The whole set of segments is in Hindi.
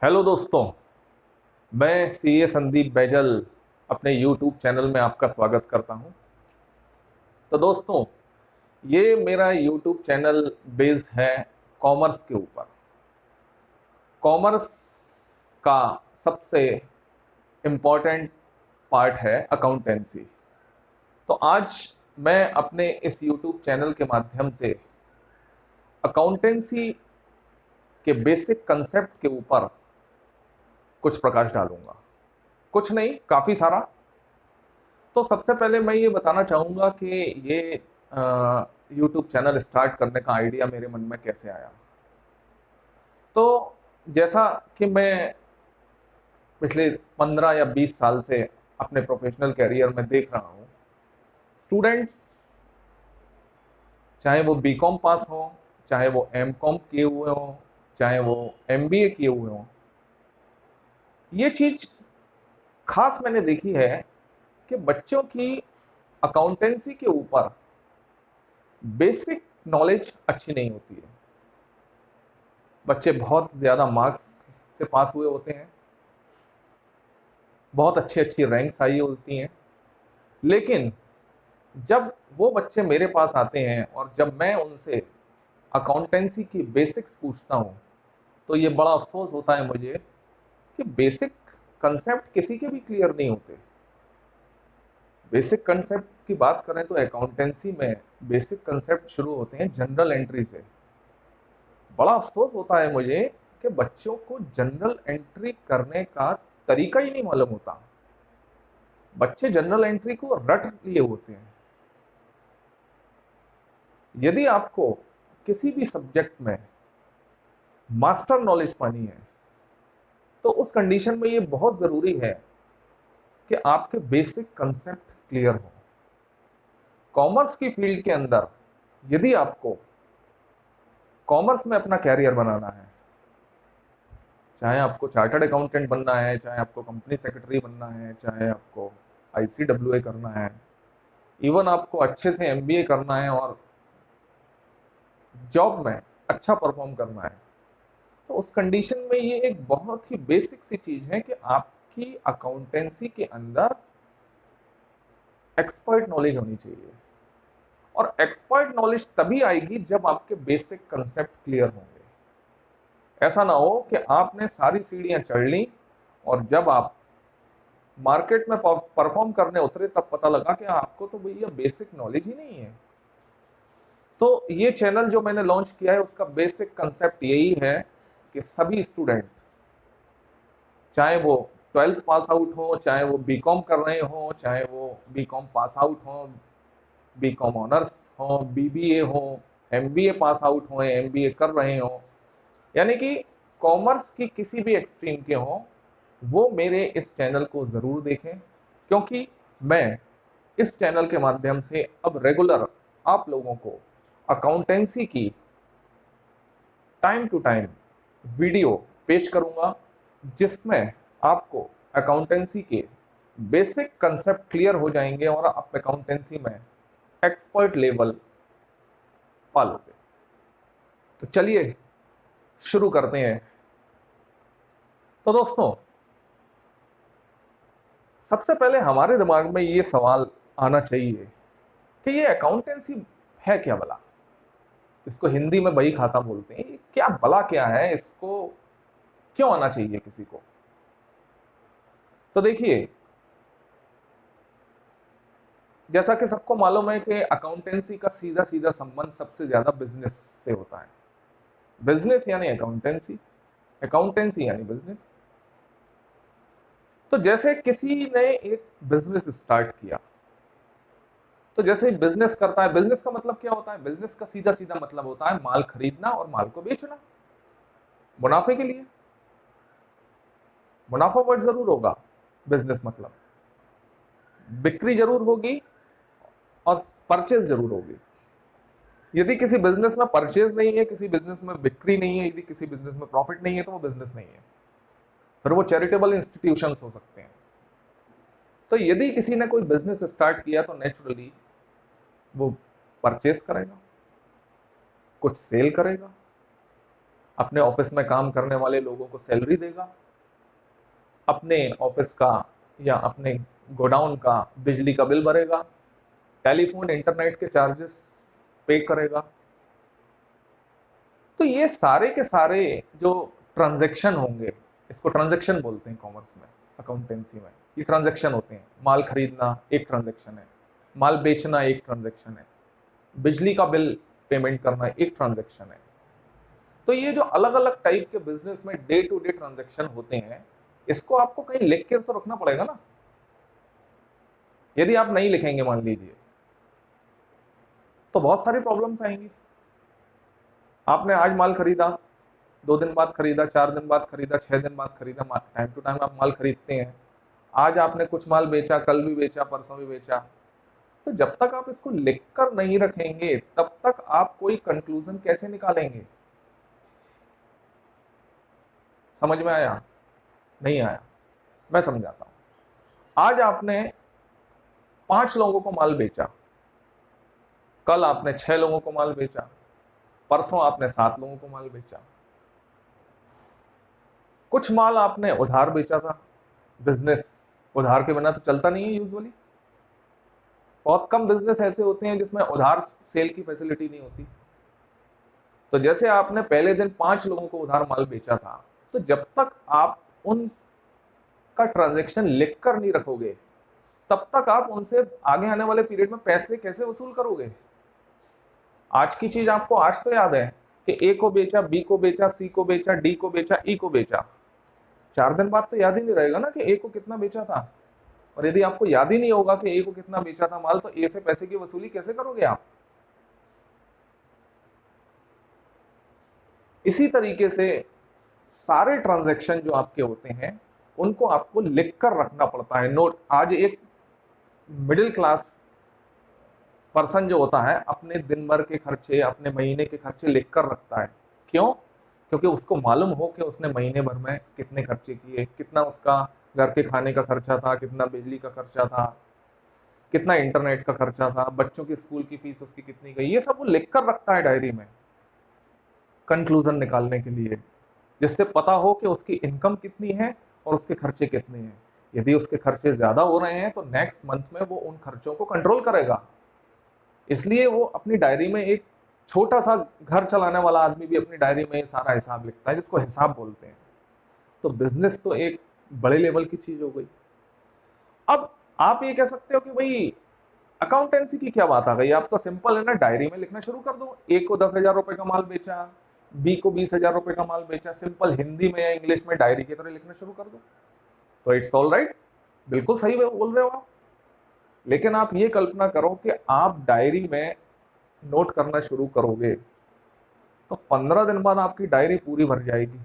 हेलो दोस्तों। मैं सीए संदीप बैजल अपने यूट्यूब चैनल में आपका स्वागत करता हूं। तो दोस्तों, ये मेरा यूट्यूब चैनल बेस्ड है कॉमर्स के ऊपर। कॉमर्स का सबसे इम्पोर्टेंट पार्ट है अकाउंटेंसी। तो आज मैं अपने इस यूट्यूब चैनल के माध्यम से अकाउंटेंसी के बेसिक कंसेप्ट के ऊपर कुछ प्रकाश डालूंगा। कुछ नहीं, काफ़ी सारा। तो सबसे पहले मैं ये बताना चाहूँगा कि ये यूट्यूब चैनल स्टार्ट करने का आइडिया मेरे मन में कैसे आया। तो जैसा कि मैं पिछले 15 या 20 साल से अपने प्रोफेशनल कैरियर में देख रहा हूँ, स्टूडेंट्स चाहे वो बीकॉम पास हो, चाहे वो एमकॉम किए हुए हों, चाहे वो एमबीए किए हुए हों, ये चीज़ खास मैंने देखी है कि बच्चों की अकाउंटेंसी के ऊपर बेसिक नॉलेज अच्छी नहीं होती है। बच्चे बहुत ज़्यादा मार्क्स से पास हुए होते हैं, बहुत अच्छी अच्छी रैंक्स आई होती हैं, लेकिन जब वो बच्चे मेरे पास आते हैं और जब मैं उनसे अकाउंटेंसी की बेसिक्स पूछता हूँ, तो ये बड़ा अफसोस होता है मुझे कि बेसिक कंसेप्ट किसी के भी क्लियर नहीं होते। बेसिक कंसेप्ट की बात करें तो अकाउंटेंसी में बेसिक कंसेप्ट शुरू होते हैं जनरल एंट्री से। बड़ा अफसोस होता है मुझे कि बच्चों को जनरल एंट्री करने का तरीका ही नहीं मालूम होता। बच्चे जनरल एंट्री को रट लिए होते हैं। यदि आपको किसी भी सब्जेक्ट में मास्टर नॉलेज पानी है, तो उस कंडीशन में ये बहुत जरूरी है कि आपके बेसिक कंसेप्ट क्लियर हो। कॉमर्स की फील्ड के अंदर यदि आपको कॉमर्स में अपना कैरियर बनाना है, चाहे आपको चार्टर्ड अकाउंटेंट बनना है, चाहे आपको कंपनी सेक्रेटरी बनना है, चाहे आपको आईसीडब्ल्यूए करना है, इवन आपको अच्छे से एमबीए करना है और जॉब में अच्छा परफॉर्म करना है, तो उस कंडीशन में ये एक बहुत ही बेसिक सी चीज है कि आपकी अकाउंटेंसी के अंदर एक्सपर्ट नॉलेज होनी चाहिए। और एक्सपर्ट नॉलेज तभी आएगी जब आपके बेसिक कंसेप्ट क्लियर होंगे। ऐसा ना हो कि आपने सारी सीढ़ियां चढ़ ली और जब आप मार्केट में परफॉर्म करने उतरे तब पता लगा कि आपको तो भैया बेसिक नॉलेज ही नहीं है। तो ये चैनल जो मैंने लॉन्च किया है उसका बेसिक कंसेप्ट यही है कि सभी स्टूडेंट, चाहे वो 12th पास आउट हो, चाहे वो बीकॉम कर रहे हो, चाहे वो बीकॉम पास आउट हो, बीकॉम ऑनर्स हो, बीबीए हो, एमबीए पास आउट हो, एमबीए कर रहे हो, यानी कि कॉमर्स की किसी भी एक्सट्रीम के हो, वो मेरे इस चैनल को जरूर देखें। क्योंकि मैं इस चैनल के माध्यम से अब रेगुलर आप लोगों को अकाउंटेंसी की टाइम टू टाइम वीडियो पेश करूंगा, जिसमें आपको अकाउंटेंसी के बेसिक कंसेप्ट क्लियर हो जाएंगे और आप अकाउंटेंसी में एक्सपर्ट लेवल पालोगे। तो चलिए शुरू करते हैं। तो दोस्तों, सबसे पहले हमारे दिमाग में ये सवाल आना चाहिए कि ये अकाउंटेंसी है क्या भला। इसको हिंदी में बही खाता बोलते हैं। ये क्या भला क्या है, इसको क्यों आना चाहिए किसी को। तो देखिए, जैसा कि सबको मालूम है कि अकाउंटेंसी का सीधा सीधा संबंध सबसे ज्यादा बिजनेस से होता है। बिजनेस यानी अकाउंटेंसी, अकाउंटेंसी यानी बिजनेस। तो जैसे किसी ने एक बिजनेस स्टार्ट किया, तो जैसे बिजनेस करता है, बिजनेस का मतलब क्या होता है? बिजनेस का सीधा सीधा मतलब होता है माल खरीदना और माल को बेचना मुनाफे के लिए। मुनाफा वर्ड जरूर होगा, बिजनेस मतलब बिक्री जरूर होगी और परचेज जरूर होगी। यदि किसी बिजनेस में परचेज नहीं है, किसी बिजनेस में बिक्री नहीं है, यदि किसी बिजनेस में प्रॉफिट नहीं है, तो वो बिजनेस नहीं है। फिर वो चैरिटेबल इंस्टीट्यूशंस हो सकते हैं। तो यदि किसी ने कोई बिजनेस स्टार्ट किया तो नेचुरली वो परचेज करेगा, कुछ सेल करेगा, अपने ऑफिस में काम करने वाले लोगों को सैलरी देगा, अपने ऑफिस का या अपने गोडाउन का बिजली का बिल भरेगा, टेलीफोन इंटरनेट के चार्जेस पे करेगा। तो ये सारे के सारे जो ट्रांजैक्शन होंगे, इसको ट्रांजैक्शन बोलते हैं कॉमर्स में, अकाउंटेंसी में। ये ट्रांजैक्शन होते हैं। माल खरीदना एक ट्रांजैक्शन है, माल बेचना एक ट्रांजैक्शन है, बिजली का बिल पेमेंट करना एक ट्रांजैक्शन है। तो ये जो अलग अलग टाइप के बिजनेस में डे टू डे ट्रांजैक्शन होते हैं, इसको आपको कहीं लिख के तो रखना पड़ेगा ना। यदि आप नहीं लिखेंगे मान लीजिए, तो बहुत सारी प्रॉब्लम्स आएंगी। आपने आज माल खरीदा, 2 दिन बाद खरीदा, 4 दिन बाद खरीदा, 6 दिन बाद खरीदा, टाइम टू टाइम आप माल खरीदते हैं। आज आपने कुछ माल बेचा, कल भी बेचा, परसों भी बेचा। तो जब तक आप इसको लिखकर नहीं रखेंगे, तब तक आप कोई कंक्लूजन कैसे निकालेंगे? समझ में आया? नहीं आया? मैं समझाता हूं। आज आपने 5 लोगों को माल बेचा, कल आपने 6 लोगों को माल बेचा, परसों आपने 7 लोगों को माल बेचा। कुछ माल आपने उधार बेचा था। बिजनेस उधार के बिना तो चलता नहीं है यूजुअली। बहुत कम बिजनेस ऐसे होते हैं जिसमें उधार सेल की फैसिलिटी नहीं होती। तो जैसे आपने पहले दिन 5 लोगों को उधार माल बेचा था, तो जब तक आप उनका ट्रांजैक्शन लिख कर नहीं रखोगे, तब तक आप उनसे आगे आने वाले पीरियड में पैसे कैसे वसूल करोगे? आज की चीज आपको आज तो याद है कि ए को बेचा, बी को बेचा, सी को बेचा, डी को बेचा, ई को बेचा। 4 दिन बाद तो याद ही नहीं रहेगा ना कि ए को कितना बेचा था। और यदि आपको याद ही नहीं होगा कि ए को कितना बेचा था माल, तो ए से पैसे की वसूली कैसे करोगे आप? इसी तरीके से सारे ट्रांजैक्शन जो आपके होते हैं, उनको आपको लिख कर रखना पड़ता है। नोट, आज एक मिडिल क्लास पर्सन जो होता है अपने दिन भर के खर्चे, अपने महीने के खर्चे लिख कर रखता है। क्यों? क्योंकि उसको मालूम हो कि उसने महीने भर में कितने खर्चे किए, कितना उसका घर के खाने का खर्चा था, कितना बिजली का खर्चा था, कितना इंटरनेट का खर्चा था, बच्चों की स्कूल की फीस उसकी कितनी गई। ये सब वो लिख कर रखता है डायरी में, कंक्लूजन निकालने के लिए, जिससे पता हो कि उसकी इनकम कितनी है और उसके खर्चे कितने हैं। यदि उसके खर्चे ज्यादा हो रहे हैं, तो नेक्स्ट मंथ में वो उन खर्चों को कंट्रोल करेगा। इसलिए वो अपनी डायरी में, एक छोटा सा घर चलाने वाला आदमी भी अपनी डायरी में सारा हिसाब लिखता है, जिसको हिसाब बोलते हैं। तो बिजनेस तो एक बड़े लेवल की चीज हो गई। अब आप ये कह सकते हो कि भाई अकाउंटेंसी की क्या बात आ गई, आप तो सिंपल है ना, डायरी में लिखना शुरू कर दो। ए को 10,000 रुपए का माल बेचा, बी को 20,000 रुपए का माल बेचा, सिंपल हिंदी में या इंग्लिश में डायरी की तरह लिखना शुरू कर दो, तो इट्स ऑल राइट। बिल्कुल सही बोल रहे हो आप। लेकिन आप ये कल्पना करो कि आप डायरी में नोट करना शुरू करोगे, तो 15 दिन बाद आपकी डायरी पूरी भर जाएगी।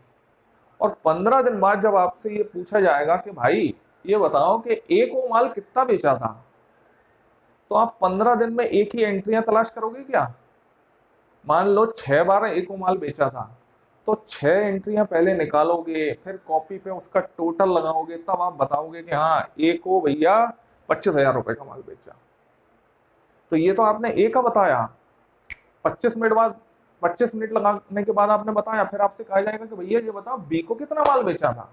और 15 दिन बाद जब आपसे ये पूछा जाएगा कि भाई ये बताओ कि ए को माल कितना बेचा था, तो आप 15 दिन में एक ही एंट्रियां तलाश करोगे क्या? मान लो 6 बार ए को माल बेचा था, तो 6 एंट्रियां पहले निकालोगे, फिर कॉपी पे उसका टोटल लगाओगे, तब आप बताओगे कि हाँ ए को भैया 25,000 रुपए का माल बेचा। तो ये तो आपने ए का बताया, 25 मिनट बाद, 25 मिनट लगाने के बाद आपने बताया, फिर आपसे कहा जाएगा कि भैया ये बताओ बी को कितना माल बेचा था।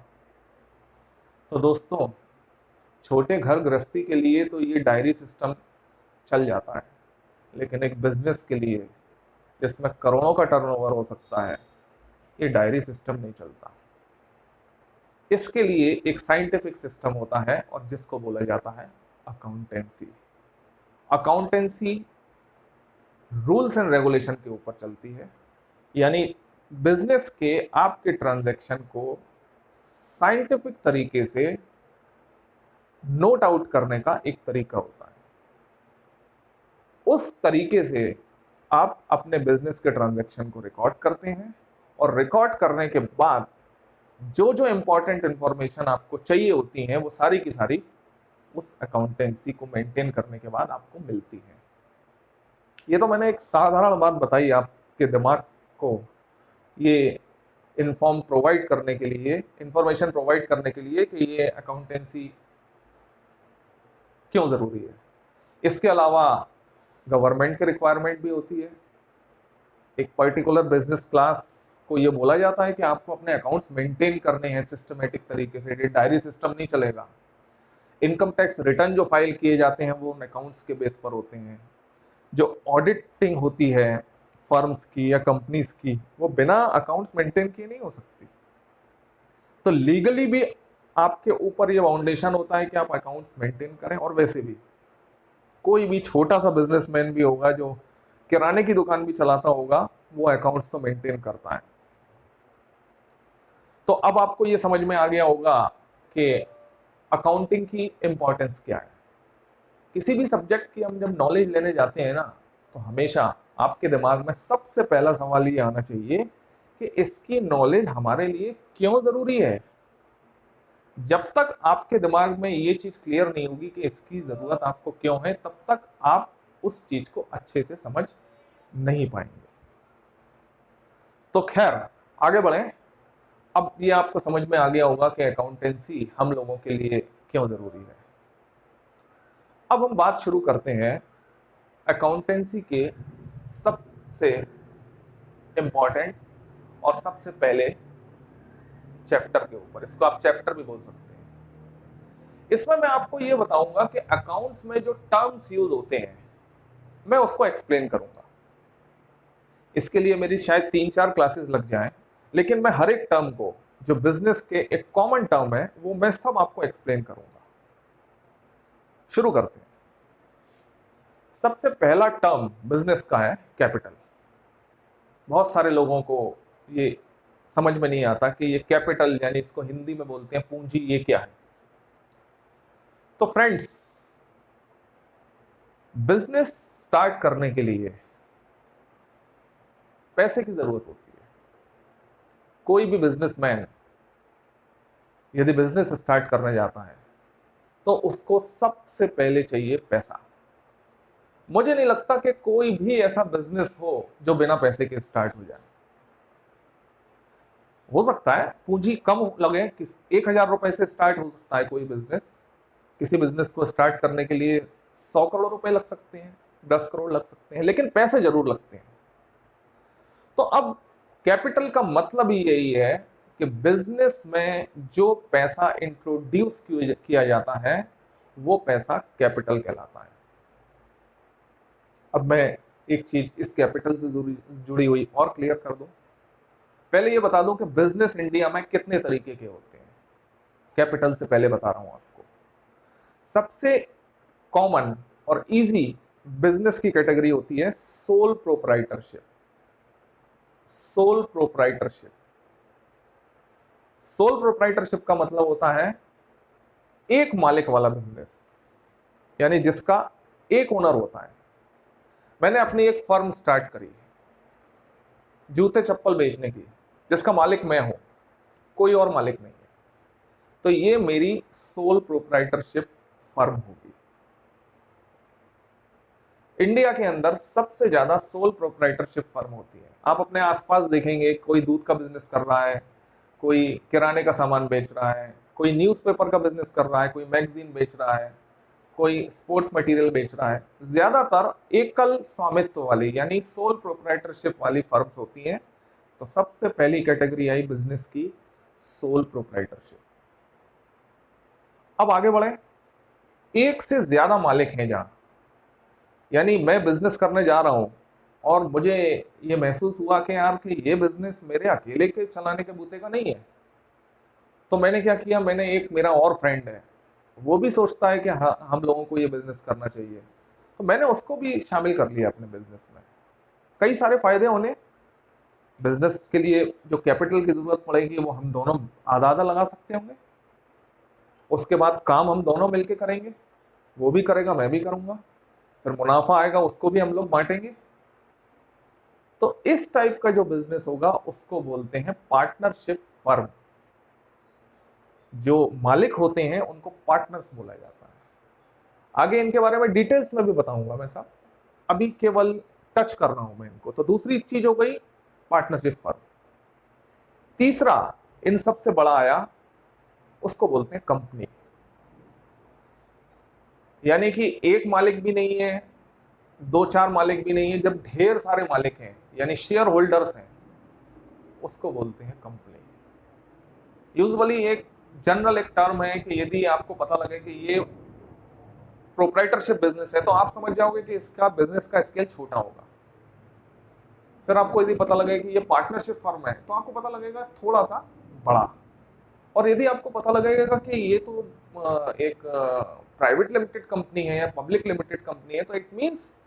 तो दोस्तों, छोटे घर गृहस्थी के लिए तो ये डायरी सिस्टम चल जाता है, लेकिन एक बिजनेस के लिए जिसमें करोड़ों का टर्नओवर हो सकता है, ये डायरी सिस्टम नहीं चलता। इसके लिए एक साइंटिफिक सिस्टम होता है, और जिसको बोला जाता है accountancy. Accountancy rules and regulation के ऊपर चलती है, यानी बिजनेस के आपके ट्रांजैक्शन को साइंटिफिक तरीके से नोट आउट करने का एक तरीका होता है। उस तरीके से आप अपने बिजनेस के ट्रांजैक्शन को रिकॉर्ड करते हैं, और रिकॉर्ड करने के बाद जो जो इंपॉर्टेंट इंफॉर्मेशन आपको चाहिए होती है, वो सारी की सारी उस अकाउंटेंसी को मेंटेन करने के बाद आपको मिलती है। ये तो मैंने एक साधारण बात बताई आपके दिमाग को, ये इन्फॉर्म प्रोवाइड करने के लिए, इंफॉर्मेशन प्रोवाइड करने के लिए कि ये अकाउंटेंसी क्यों जरूरी है। इसके अलावा गवर्नमेंट की रिक्वायरमेंट भी होती है। एक पर्टिकुलर बिजनेस क्लास आपको ये बोला जाता है कि आपको अपने अकाउंट्स मेंटेन करने हैं सिस्टमेटिक तरीके से, डायरी सिस्टम नहीं चलेगा। इनकम टैक्स रिटर्न जो फाइल किए जाते हैं वो अकाउंट्स के बेस पर होते हैं। जो ऑडिटिंग होती है फर्म्स की या कंपनीज की, वो बिना अकाउंट्स मेंटेन किए नहीं हो सकती। तो लीगली भी आपके ऊपर ये फाउंडेशन होता है कि आप अकाउंट्स मेंटेन करें। और वैसे भी कोई भी छोटा सा बिजनेसमैन भी होगा जो किराने की दुकान भी चलाता होगा, वो अकाउंट्स तो मेंटेन करता है। तो अब आपको ये समझ में आ गया होगा कि अकाउंटिंग की इंपॉर्टेंस क्या है। किसी भी सब्जेक्ट की हम जब नॉलेज लेने जाते हैं ना, तो हमेशा आपके दिमाग में सबसे पहला सवाल ये आना चाहिए कि इसकी नॉलेज हमारे लिए क्यों जरूरी है। जब तक आपके दिमाग में ये चीज क्लियर नहीं होगी कि इसकी जरूरत आपको क्यों है, तब तक आप उस चीज को अच्छे से समझ नहीं पाएंगे। तो खैर आगे बढ़े। अब ये आपको समझ में आ गया होगा कि अकाउंटेंसी हम लोगों के लिए क्यों जरूरी है। अब हम बात शुरू करते हैं अकाउंटेंसी के सबसे इंपॉर्टेंट और सबसे पहले चैप्टर के ऊपर। इसको आप चैप्टर भी बोल सकते हैं। इसमें मैं आपको ये बताऊंगा कि अकाउंट्स में जो टर्म्स यूज होते हैं, मैं उसको एक्सप्लेन करूंगा। इसके लिए मेरी शायद 3-4 क्लासेस लग जाएं, लेकिन मैं हर एक टर्म को, जो बिजनेस के एक कॉमन टर्म है, वो मैं सब आपको एक्सप्लेन करूंगा। शुरू करते हैं। सबसे पहला टर्म बिजनेस का है कैपिटल। बहुत सारे लोगों को ये समझ में नहीं आता कि ये कैपिटल, यानी इसको हिंदी में बोलते हैं पूंजी, ये क्या है। तो फ्रेंड्स, बिजनेस स्टार्ट करने के लिए पैसे की जरूरत होती है। कोई भी बिजनेसमैन यदि बिजनेस स्टार्ट करने जाता है तो उसको सबसे पहले चाहिए पैसा। मुझे नहीं लगता कि कोई भी ऐसा बिजनेस हो जो बिना पैसे के स्टार्ट हो जाए। हो सकता है पूंजी कम लगे, 1,000 रुपए से स्टार्ट हो सकता है कोई बिजनेस। किसी बिजनेस को स्टार्ट करने के लिए 100 करोड़ रुपए लग सकते हैं, 10 करोड़ लग सकते हैं, लेकिन पैसे जरूर लगते हैं। तो अब कैपिटल का मतलब ही यही है कि बिजनेस में जो पैसा इंट्रोड्यूस किया जाता है, वो पैसा कैपिटल कहलाता है। अब मैं एक चीज इस कैपिटल से जुड़ी हुई और क्लियर कर दूं। पहले ये बता दूं कि बिजनेस इंडिया में कितने तरीके के होते हैं। कैपिटल से पहले बता रहा हूं आपको। सबसे कॉमन और इजी बिजनेस की कैटेगरी होती है sole proprietorship. Sole proprietorship. Sole proprietorship का मतलब होता है एक मालिक वाला बिजनेस, यानी जिसका एक ओनर होता है। मैंने अपनी एक फर्म स्टार्ट करी जूते चप्पल बेचने की, जिसका मालिक मैं हूं, कोई और मालिक नहीं है, तो ये मेरी सोल प्रोप्राइटरशिप फर्म होगी। इंडिया के अंदर सबसे ज्यादा सोल प्रोप्राइटरशिप फर्म होती है। आप अपने आसपास देखेंगे, कोई दूध का बिजनेस कर रहा है, कोई किराने का सामान बेच रहा है, कोई न्यूज़पेपर का बिजनेस कर रहा है, कोई मैगजीन बेच रहा है, कोई स्पोर्ट्स मटेरियल बेच रहा है। ज्यादातर एकल स्वामित्व वाली यानी सोल प्रोप्राइटरशिप वाली फर्म्स होती हैं। तो सबसे पहली कैटेगरी आई बिजनेस की सोल प्रोप्राइटरशिप। अब आगे बढ़े। एक से ज्यादा मालिक हैं जहां, यानी मैं बिजनेस करने जा रहा हूं और मुझे ये महसूस हुआ कि यार कि ये बिजनेस मेरे अकेले के चलाने के बूते का नहीं है। तो मैंने क्या किया, मैंने एक मेरा और फ्रेंड है, वो भी सोचता है कि हाँ हम लोगों को ये बिजनेस करना चाहिए, तो मैंने उसको भी शामिल कर लिया अपने बिजनेस में। कई सारे फायदे होने। बिजनेस के लिए जो कैपिटल की जरूरत पड़ेगी वो हम दोनों आधा आधा लगा सकते होंगे। उसके बाद काम हम दोनों मिलके करेंगे, वो भी करेगा मैं भी करूंगा, फिर मुनाफा आएगा उसको भी हम लोग बांटेंगे। तो इस टाइप का जो बिजनेस होगा उसको बोलते हैं पार्टनरशिप फर्म। जो मालिक होते हैं उनको पार्टनर्स बोला जाता है। आगे इनके बारे में डिटेल्स में भी बताऊंगा मैं साहब, अभी केवल टच कर रहा हूं मैं इनको। तो दूसरी चीज हो गई पार्टनरशिप फर्म। तीसरा इन सबसे बड़ा आया, उसको बोलते हैं कंपनी। यानी कि एक मालिक भी नहीं है, 2-4 मालिक भी नहीं है, जब ढेर सारे मालिक हैं यानी शेयर होल्डर्स हैं, उसको बोलते हैं कंपनी। यूजुअली एक जनरल एक टर्म है कि यदि आपको पता लगे कि ये प्रोप्राइटरशिप बिजनेस है तो आप समझ जाओगे कि इसका बिजनेस का स्केल छोटा होगा। फिर आपको यदि पता लगे कि ये पार्टनरशिप फर्म है तो आपको पता लगेगा थोड़ा सा बड़ा। और यदि आपको पता लगेगा कि ये तो एक प्राइवेट लिमिटेड कंपनी है या पब्लिक लिमिटेड कंपनी है, तो इट मींस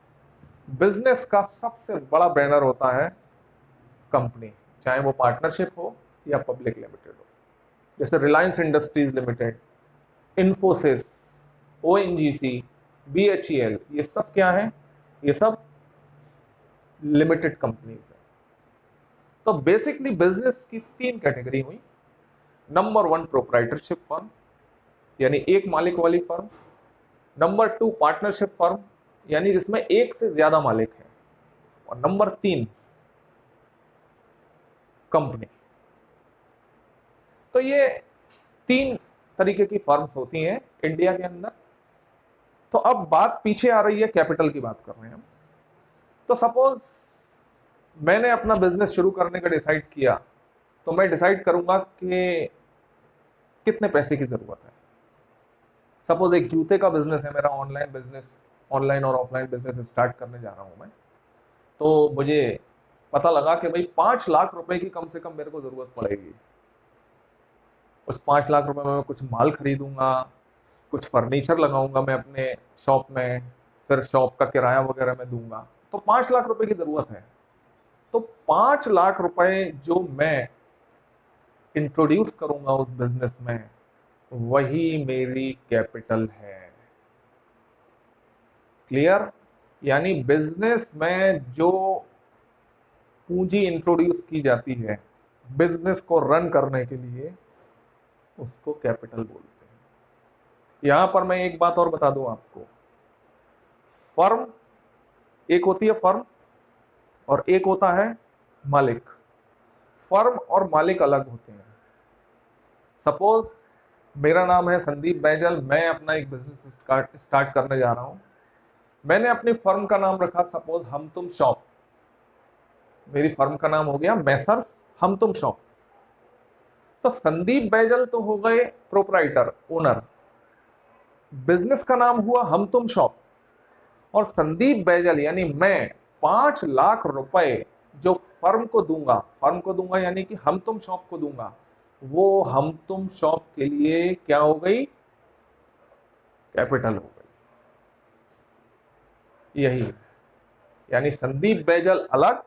बिजनेस का सबसे बड़ा बैनर होता है कंपनी, चाहे वो पार्टनरशिप हो या पब्लिक लिमिटेड हो। जैसे Reliance industries limited, Infosys, ONGC, BHEL, ये सब क्या है? ये सब लिमिटेड कंपनीज है। तो बेसिकली बिजनेस की तीन कैटेगरी हुई। नंबर वन प्रोप्राइटरशिप फर्म, यानी एक मालिक वाली firm. Number two partnership firm, यानी जिसमें एक से ज्यादा मालिक है। और नंबर तीन कंपनी। तो ये तीन तरीके की फर्म्स होती हैं इंडिया के अंदर। तो अब बात पीछे आ रही है, कैपिटल की बात कर रहे हैं हम। तो सपोज मैंने अपना बिजनेस शुरू करने का डिसाइड किया, तो मैं डिसाइड करूंगा कि कितने पैसे की जरूरत है। सपोज एक जूते का बिजनेस है मेरा, ऑनलाइन बिजनेस, ऑनलाइन और ऑफलाइन बिजनेस स्टार्ट करने जा रहा हूं मैं। तो मुझे पता लगा कि भाई 5 लाख रुपए की कम से कम मेरे को जरूरत पड़ेगी। उस 5 लाख रुपए में मैं कुछ माल खरीदूंगा, कुछ फर्नीचर लगाऊंगा मैं अपने शॉप में, फिर शॉप का किराया वगैरह मैं दूंगा। तो 5 लाख रुपए की जरूरत है। तो 5 लाख रुपए जो मैं इंट्रोड्यूस करूंगा उस बिजनेस में, वही मेरी कैपिटल है। क्लियर? यानी बिजनेस में जो पूंजी इंट्रोड्यूस की जाती है बिजनेस को रन करने के लिए, उसको कैपिटल बोलते हैं। यहां पर मैं एक बात और बता दूं आपको, फर्म एक होती है फर्म, और एक होता है मालिक। फर्म और मालिक अलग होते हैं। सपोज मेरा नाम है संदीप बैजल, मैं अपना एक बिजनेस स्टार्ट करने जा रहा हूं। मैंने अपनी फर्म का नाम रखा सपोज हम तुम शॉप। मेरी फर्म का नाम हो गया मैसर्स हम तुम शॉप। तो संदीप बैजल तो हो गए प्रोप्राइटर, ओनर। बिजनेस का नाम हुआ हम तुम शॉप। और संदीप बैजल यानी मैं 5 लाख रुपए जो फर्म को दूंगा यानी कि हम तुम शॉप को दूंगा, वो हम तुम शॉप के लिए क्या हो गई? कैपिटल हो गई। यही है। यानी संदीप बैजल अलग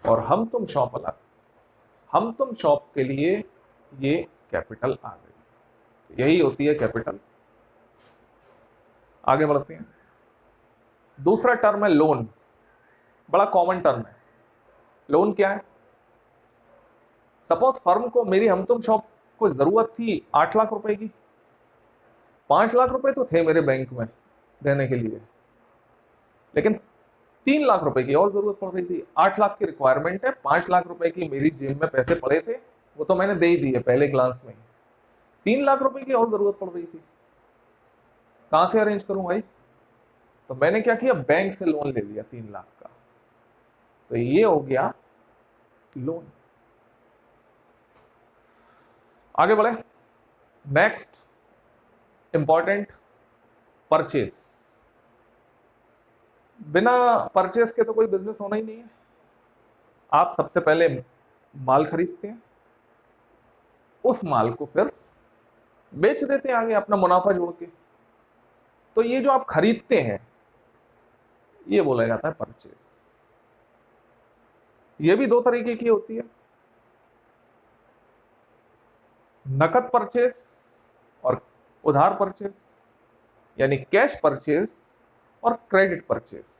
और हम तुम शॉप अलग। हम तुम शॉप के लिए ये कैपिटल आ गई। यही होती है कैपिटल। आगे बढ़ते हैं। दूसरा टर्म है लोन। बड़ा कॉमन टर्म है। लोन क्या है? सपोज फर्म को, मेरी हम तुम शॉप को जरूरत थी 8 लाख रुपए की। 5 लाख रुपए तो थे मेरे बैंक में देने के लिए, लेकिन 3 लाख रुपए की और जरूरत पड़ रही थी। 8 लाख की रिक्वायरमेंट है, 5 लाख रुपए की मेरी जेब में पैसे पड़े थे, वो तो मैंने दे ही दिए पहले ग्लांस में। 3 लाख रुपए की और जरूरत पड़ रही थी, कहां से अरेंज करूं भाई? तो मैंने क्या किया, बैंक से लोन ले लिया 3 लाख का। तो ये हो गया लोन। आगे बढ़े। Next important, purchase. बिना परचेस के तो कोई बिजनेस होना ही नहीं है। आप सबसे पहले माल खरीदते हैं, उस माल को फिर बेच देते हैं आगे अपना मुनाफा जोड़ के। तो ये जो आप खरीदते हैं ये बोला जाता है परचेस। ये भी दो तरीके की होती है, नकद परचेस और उधार परचेस, यानी कैश परचेस और क्रेडिट परचेस।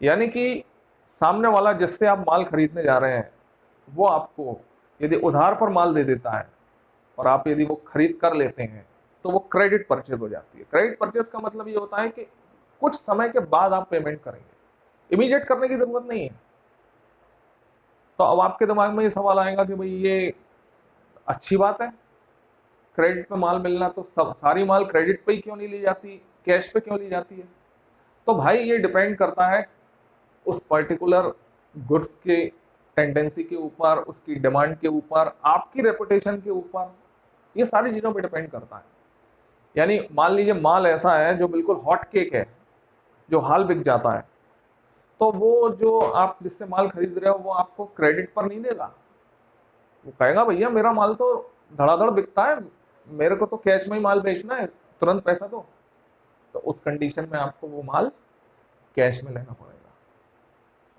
यानी कि सामने वाला जिससे आप माल खरीदने जा रहे हैं वो आपको यदि उधार पर माल दे देता है और आप यदि वो खरीद कर लेते हैं तो वो क्रेडिट परचेज हो जाती है। क्रेडिट परचेज का मतलब ये होता है कि कुछ समय के बाद आप पेमेंट करेंगे, इमीडिएट करने की जरूरत नहीं है। तो अब आपके दिमाग में ये सवाल आएगा कि भाई ये अच्छी बात है, क्रेडिट पे माल मिलना, तो सब सारी माल क्रेडिट पे ही क्यों नहीं ली जाती, कैश पे क्यों ली जाती है? तो भाई ये डिपेंड करता है उस पर्टिकुलर गुड्स के टेंडेंसी के ऊपर, उसकी डिमांड के ऊपर, आपकी रेपुटेशन के ऊपर, ये सारी चीजों पे डिपेंड करता है। यानी मान लीजिए माल ऐसा है जो बिल्कुल हॉट केक है, जो हाल बिक जाता है, तो वो जो आप जिससे माल खरीद रहे हो वो आपको क्रेडिट पर नहीं देगा। वो कहेगा भैया मेरा माल तो धड़ाधड़ बिकता है, मेरे को तो कैश में ही माल बेचना है, तुरंत पैसा दो। तो उस कंडीशन में आपको वो माल कैश में लेना पड़ेगा।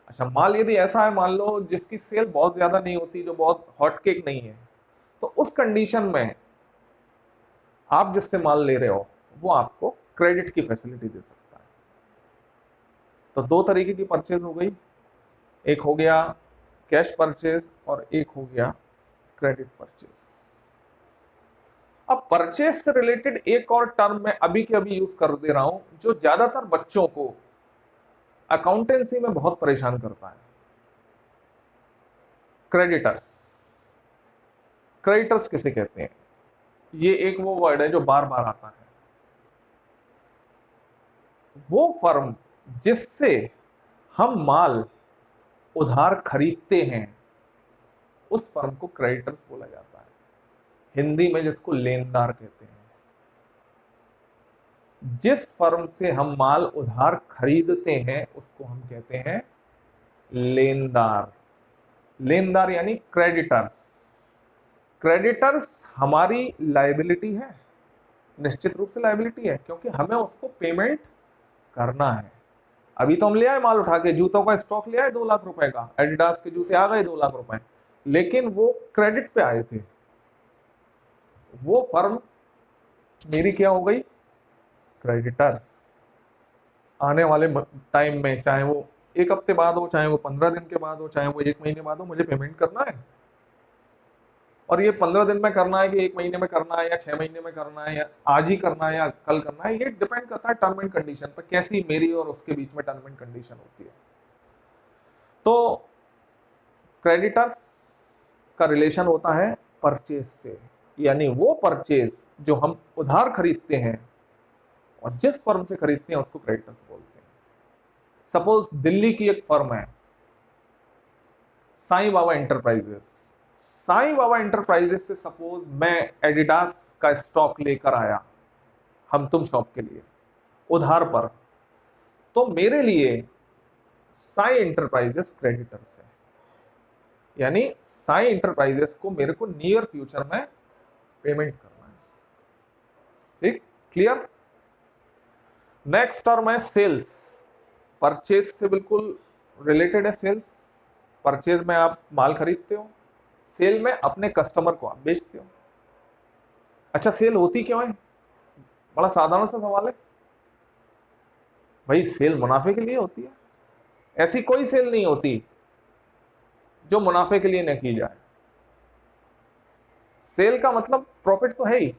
अच्छा, माल यदि ऐसा है मान लो जिसकी सेल बहुत ज्यादा नहीं होती, जो बहुत हॉट केक नहीं है, तो उस कंडीशन में आप जिससे माल ले रहे हो वो आपको क्रेडिट की फैसिलिटी दे सकता है। तो दो तरीके की परचेज हो गई, एक हो गया कैश परचेज और एक हो गया क्रेडिट परचेज। अब परचेज से रिलेटेड एक और टर्म मैं अभी के अभी यूज कर दे रहा हूं, जो ज्यादातर बच्चों को अकाउंटेंसी में बहुत परेशान करता है। क्रेडिटर्स। क्रेडिटर्स किसे कहते हैं? ये एक वो वर्ड है जो बार बार आता है। वो फर्म जिससे हम माल उधार खरीदते हैं उस फर्म को क्रेडिटर्स बोला जाता है, हिंदी में जिसको लेनदार कहते हैं। जिस फर्म से हम माल उधार खरीदते हैं उसको हम कहते हैं लेनदार। लेनदार यानी क्रेडिटर्स। क्रेडिटर्स हमारी लायबिलिटी है, निश्चित रूप से लायबिलिटी है, क्योंकि हमें उसको पेमेंट करना है। अभी तो हम ले आए माल उठा के, जूतों का स्टॉक ले आए 2 लाख रुपए का, एडिडास के जूते आ गए 2 लाख रुपए, लेकिन वो क्रेडिट पे आए थे। वो फर्म मेरी क्या हो गई? क्रेडिटर्स। आने वाले टाइम में, चाहे वो 1 हफ्ते बाद हो, चाहे वो 15 दिन के बाद हो, चाहे वो 1 महीने बाद हो, मुझे पेमेंट करना है। और ये 15 दिन में करना है कि 1 महीने में करना है या 6 महीने में करना है या आज ही करना है या कल करना है, ये डिपेंड करता है टर्म एंड कंडीशन पर, कैसी मेरी और उसके बीच में टर्म एंड कंडीशन होती है। तो क्रेडिटर्स का रिलेशन होता है परचेज से, यानी वो परचेज जो हम उधार खरीदते हैं और जिस फर्म से खरीदते हैं उसको क्रेडिटर्स बोलते हैं। सपोज दिल्ली की एक फर्म है साईं बाबा एंटरप्राइजेस। साईं बाबा एंटरप्राइजेस से सपोज मैं एडिडास का स्टॉक लेकर आया हम तुम शॉप के लिए उधार पर, तो मेरे लिए साई एंटरप्राइजेस क्रेडिटर्स है, यानी साई एंटरप्राइजेस को मेरे को नियर फ्यूचर में पेमेंट करना है। ठीक, क्लियर? नेक्स्ट टर्म है सेल्स। परचेज से बिल्कुल रिलेटेड है सेल्स। परचेज में आप माल खरीदते हो, सेल में अपने कस्टमर को आप बेचते हो। अच्छा, सेल होती क्यों है? बड़ा साधारण सा सवाल है भाई, सेल मुनाफे के लिए होती है। ऐसी कोई सेल नहीं होती जो मुनाफे के लिए न की जाए। सेल का मतलब प्रॉफिट तो है ही,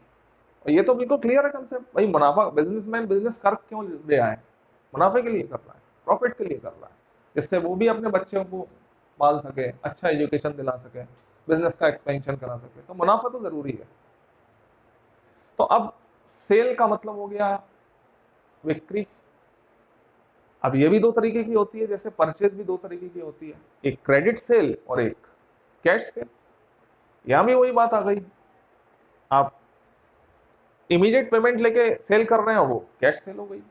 और ये तो बिल्कुल क्लियर है कंसेप्ट। भाई मुनाफा, बिजनेसमैन बिजनेस कर क्यों ले आए? मुनाफे के लिए कर रहा है, प्रॉफिट के लिए कर रहा है, जिससे वो भी अपने बच्चों को पाल सके, अच्छा एजुकेशन दिला सके, बिजनेस का एक्सपेंशन करा सके, तो मुनाफा तो जरूरी है। तो अब सेल का मतलब हो गया बिक्री। अब ये भी 2 तरीके की होती है, जैसे परचेज भी 2 तरीके की होती है, एक क्रेडिट सेल और एक कैश सेल। यहां भी वही बात आ गई, आप इमीडिएट पेमेंट लेके सेल कर रहे हो वो कैश सेल हो गई,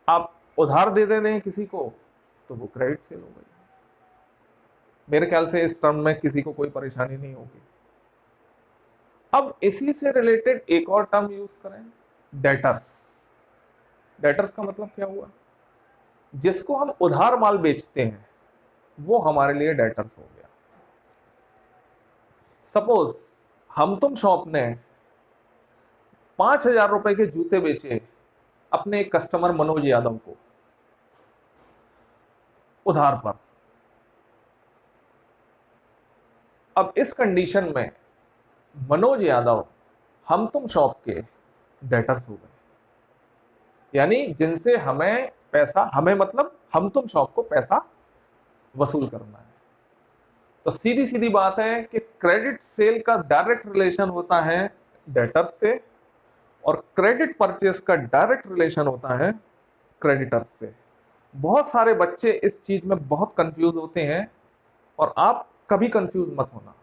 आप उधार दे रहे हैं किसी को तो वो क्रेडिट सेल हो गई। मेरे ख्याल से इस टर्म में किसी को कोई परेशानी नहीं होगी। अब इसी से रिलेटेड एक और टर्म यूज करें, डेटर्स। डेटर्स का मतलब क्या हुआ? जिसको हम उधार माल बेचते हैं वो हमारे लिए डेटर्स हो गया। सपोज हम तुम शॉप ने 5,000 रुपए के जूते बेचे अपने एक कस्टमर मनोज यादव को उधार पर। अब इस कंडीशन में मनोज यादव हम तुम शॉप के डेटर्स हो गए, यानी जिनसे हमें पैसा, हमें मतलब हम तुम शॉप को पैसा वसूल करना है। तो सीधी सीधी बात है कि क्रेडिट सेल का डायरेक्ट रिलेशन होता है डेटर्स से और क्रेडिट परचेस का डायरेक्ट रिलेशन होता है क्रेडिटर्स से। बहुत सारे बच्चे इस चीज में बहुत कंफ्यूज होते हैं और आप कभी कंफ्यूज मत होना।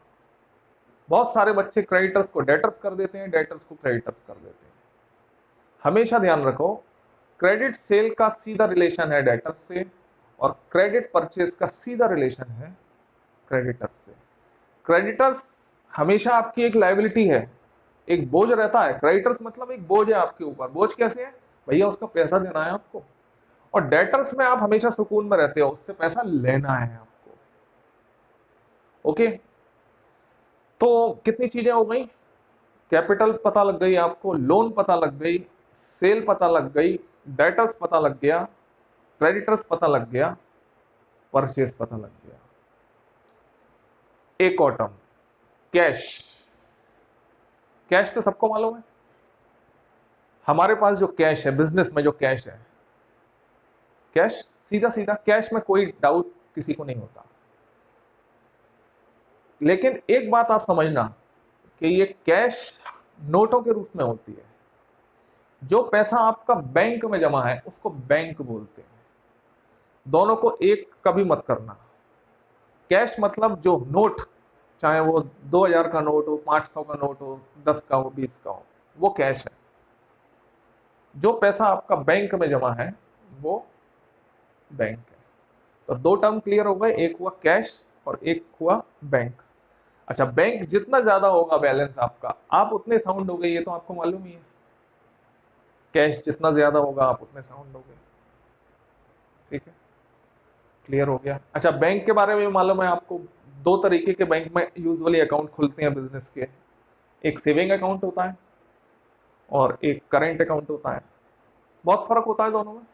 बहुत सारे बच्चे क्रेडिटर्स को डेटर्स कर देते हैं, डेटर्स को क्रेडिटर्स कर देते हैं। हमेशा ध्यान रखो, क्रेडिट सेल का सीधा रिलेशन है डेटर्स से, और क्रेडिट परचेज का सीधा रिलेशन है क्रेडिटर्स से। क्रेडिटर्स हमेशा आपकी एक लायबिलिटी है, एक बोझ रहता है। क्रेडिटर्स मतलब एक बोझ है आपके ऊपर। बोझ कैसे है? भैया उसका पैसा देना है आपको। और डेटर्स में आप हमेशा सुकून में रहते हो, उससे पैसा लेना है आपको। ओके, तो कितनी चीजें हो गई? कैपिटल पता लग गई आपको, लोन पता लग गई, सेल पता लग गई, डेटर्स पता लग गया, क्रेडिटर्स पता लग गया, परचेज पता लग गया। एक और टर्म, कैश। कैश तो सबको मालूम है। हमारे पास जो कैश है, बिजनेस में जो कैश है, कैश सीधा सीधा, कैश में कोई डाउट किसी को नहीं होता। लेकिन एक बात आप समझना कि ये कैश नोटों के रूप में होती है। जो पैसा आपका बैंक में जमा है उसको बैंक बोलते हैं। दोनों को एक कभी मत करना। कैश मतलब जो नोट, चाहे वो 2000 का नोट हो, 500 का नोट हो, 10 का हो, 20 का हो, वो कैश है। जो पैसा आपका बैंक में जमा है वो बैंक है। तो दो टर्म क्लियर हो गए, एक हुआ कैश और एक हुआ बैंक। अच्छा, बैंक जितना ज्यादा होगा बैलेंस आपका, आप उतने साउंड हो गए, ये तो आपको मालूम ही है। कैश जितना ज्यादा होगा आप उतने साउंड हो गए। ठीक है, क्लियर हो गया। अच्छा, बैंक के बारे में मालूम है आपको, दो तरीके के बैंक में यूजुअली अकाउंट खुलते हैं बिजनेस के। एक सेविंग अकाउंट होता है और एक करेंट अकाउंट होता है। बहुत फर्क होता है दोनों में।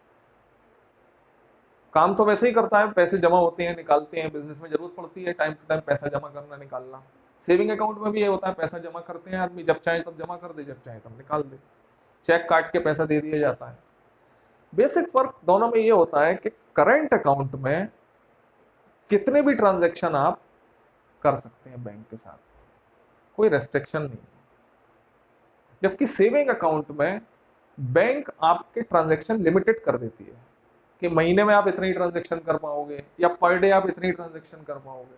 काम तो वैसे ही करता है, पैसे जमा होते हैं, निकालते हैं, बिजनेस में जरूरत पड़ती है टाइम टू टाइम पैसा जमा करना निकालना। सेविंग अकाउंट में भी ये होता है, पैसा जमा करते हैं आदमी, जब चाहे तब जमा कर दे, जब चाहे तब निकाल दे, चेक काट के पैसा दे दिया जाता है। बेसिक फर्क दोनों में ये होता है कि करंट अकाउंट में कितने भी ट्रांजैक्शन आप कर सकते हैं बैंक के साथ, कोई रेस्ट्रिक्शन नहीं। जबकि सेविंग अकाउंट में बैंक आपके ट्रांजैक्शन लिमिटेड कर देती है कि महीने में आप इतनी ट्रांजैक्शन कर पाओगे या पर डे आप इतनी ट्रांजैक्शन कर पाओगे।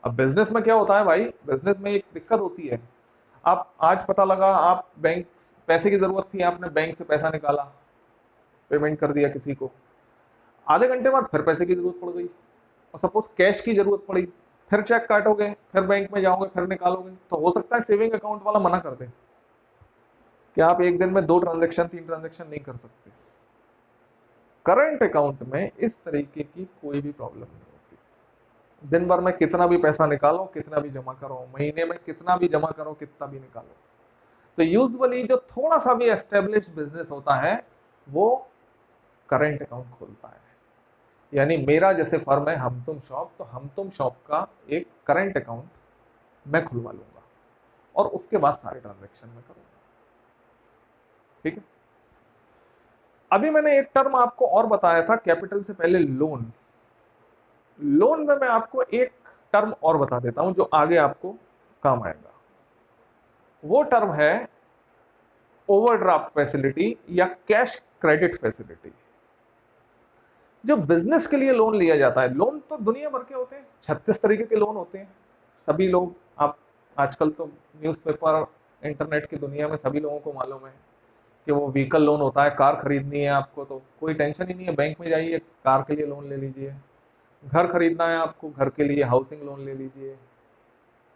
अब बिजनेस में क्या होता है भाई, बिजनेस में एक दिक्कत होती है। आप आज पता लगा आप बैंक, पैसे की जरूरत थी, आपने बैंक से पैसा निकाला, पेमेंट कर दिया किसी को, आधे घंटे बाद फिर पैसे की जरूरत पड़ गई, और सपोज कैश की जरूरत पड़ी, फिर चेक काटोगे, फिर बैंक में जाओगे, फिर निकालोगे, तो हो सकता है सेविंग अकाउंट वाला मना कर दे कि आप एक दिन में 2 ट्रांजैक्शन 3 ट्रांजैक्शन नहीं कर सकते। करंट अकाउंट में इस तरीके की कोई भी प्रॉब्लम नहीं होती। दिन भर में कितना भी पैसा निकालो, कितना भी जमा करो, महीने में कितना भी जमा करो, कितना भी निकालो। तो यूजुअली जो थोड़ा सा भी एस्टेब्लिश बिजनेस होता है वो करंट अकाउंट खोलता है। यानी मेरा जैसे फर्म है हम तुम शॉप, तो हम तुम शॉप का एक करंट अकाउंट मैं खुलवा लूंगा और उसके बाद सारे ट्रांजैक्शन में करूंगा। ठीक है, अभी मैंने एक टर्म आपको और बताया था कैपिटल से पहले, लोन। लोन में मैं आपको एक टर्म और बता देता हूं जो आगे आपको काम आएगा। वो टर्म है ओवरड्राफ्ट फैसिलिटी या कैश क्रेडिट फैसिलिटी। जो बिजनेस के लिए लोन लिया जाता है, लोन तो दुनिया भर के होते हैं, 36 तरीके के लोन होते हैं। सभी लोग, आप आजकल तो न्यूज़पेपर इंटरनेट की दुनिया में सभी लोगों को मालूम है कि वो व्हीकल लोन होता है। कार खरीदनी है आपको तो कोई टेंशन ही नहीं है, बैंक में जाइए, कार के लिए लोन ले लीजिए। घर खरीदना है आपको, घर के लिए हाउसिंग लोन ले लीजिए।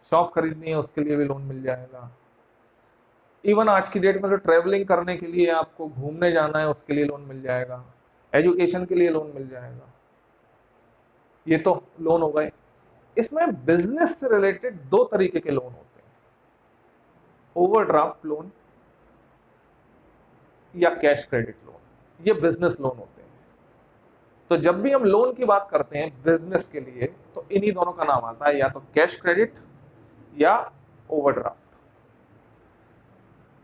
शॉप खरीदनी है उसके लिए भी लोन मिल जाएगा। इवन आज की डेट में तो ट्रेवलिंग करने के लिए, आपको घूमने जाना है उसके लिए लोन मिल जाएगा, एजुकेशन के लिए लोन मिल जाएगा। ये तो लोन हो गए। इसमें बिजनेस से रिलेटेड दो तरीके के लोन होते हैं, ओवरड्राफ्ट लोन या कैश क्रेडिट लोन। ये बिजनेस लोन होते हैं। तो जब भी हम लोन की बात करते हैं बिजनेस के लिए, तो इन्हीं दोनों का नाम आता है, या तो कैश क्रेडिट या ओवरड्राफ्ट।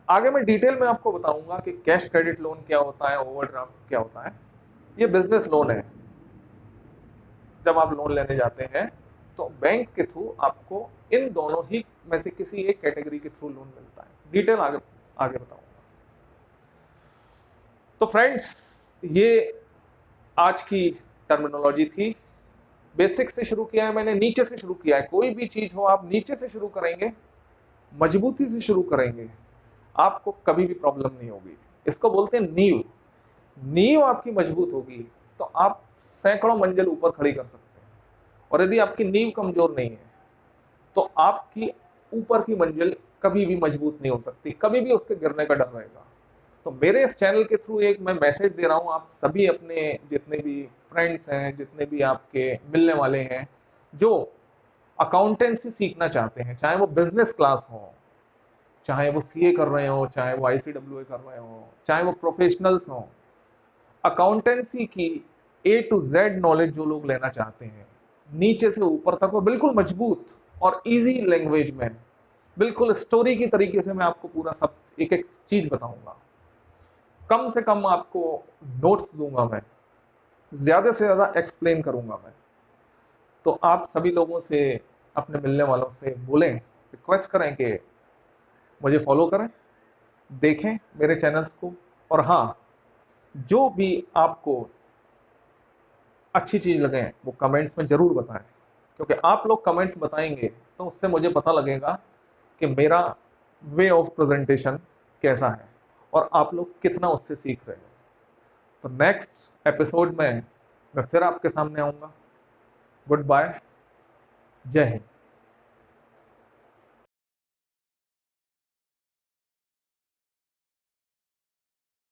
आगे मैं डिटेल में आपको बताऊंगा कि कैश क्रेडिट लोन क्या होता है, ओवरड्राफ्ट क्या होता है। ये बिजनेस लोन है। जब आप लोन लेने जाते हैं तो बैंक के थ्रू आपको इन दोनों ही में से किसी एक कैटेगरी के थ्रू लोन मिलता है। डिटेल आगे आगे बताऊंगा। तो फ्रेंड्स, ये आज की टर्मिनोलॉजी थी। बेसिक से शुरू किया है मैंने, नीचे से शुरू किया है। कोई भी चीज हो आप नीचे से शुरू करेंगे, मजबूती से शुरू करेंगे, आपको कभी भी प्रॉब्लम नहीं होगी। इसको बोलते हैं नींव। नींव आपकी मजबूत होगी तो आप सैकड़ों मंजिल ऊपर खड़ी कर सकते हैं। और यदि आपकी नींव कमजोर नहीं है तो आपकी ऊपर की मंजिल कभी भी मजबूत नहीं हो सकती, कभी भी उसके गिरने का डर रहेगा। तो मेरे इस चैनल के थ्रू एक मैं मैसेज दे रहा हूं, आप सभी अपने जितने भी फ्रेंड्स हैं, जितने भी आपके मिलने वाले हैं जो अकाउंटेंसी सीखना चाहते हैं, चाहे वो बिजनेस क्लास हो, चाहे वो सीए कर रहे हो, चाहे वो आईसीडब्ल्यूए कर रहे हो, चाहे वो प्रोफेशनल्स हो, अकाउंटेंसी की ए टू जेड नॉलेज जो लोग लेना चाहते हैं, नीचे से ऊपर तक, वो बिल्कुल मजबूत और इजी लैंग्वेज में, बिल्कुल स्टोरी की तरीके से मैं आपको पूरा सब एक एक चीज बताऊंगा। कम से कम आपको नोट्स दूंगा मैं, ज्यादा से ज्यादा एक्सप्लेन करूंगा मैं। तो आप सभी लोगों से, अपने मिलने वालों से बोलें, रिक्वेस्ट करें कि मुझे फॉलो करें, देखें मेरे चैनल्स को। और हाँ, जो भी आपको अच्छी चीज लगे वो कमेंट्स में जरूर बताएं, क्योंकि आप लोग कमेंट्स बताएंगे तो उससे मुझे पता लगेगा कि मेरा वे ऑफ प्रेजेंटेशन कैसा है और आप लोग कितना उससे सीख रहे हो। तो नेक्स्ट एपिसोड में मैं फिर आपके सामने आऊंगा। गुड बाय, जय हिंद।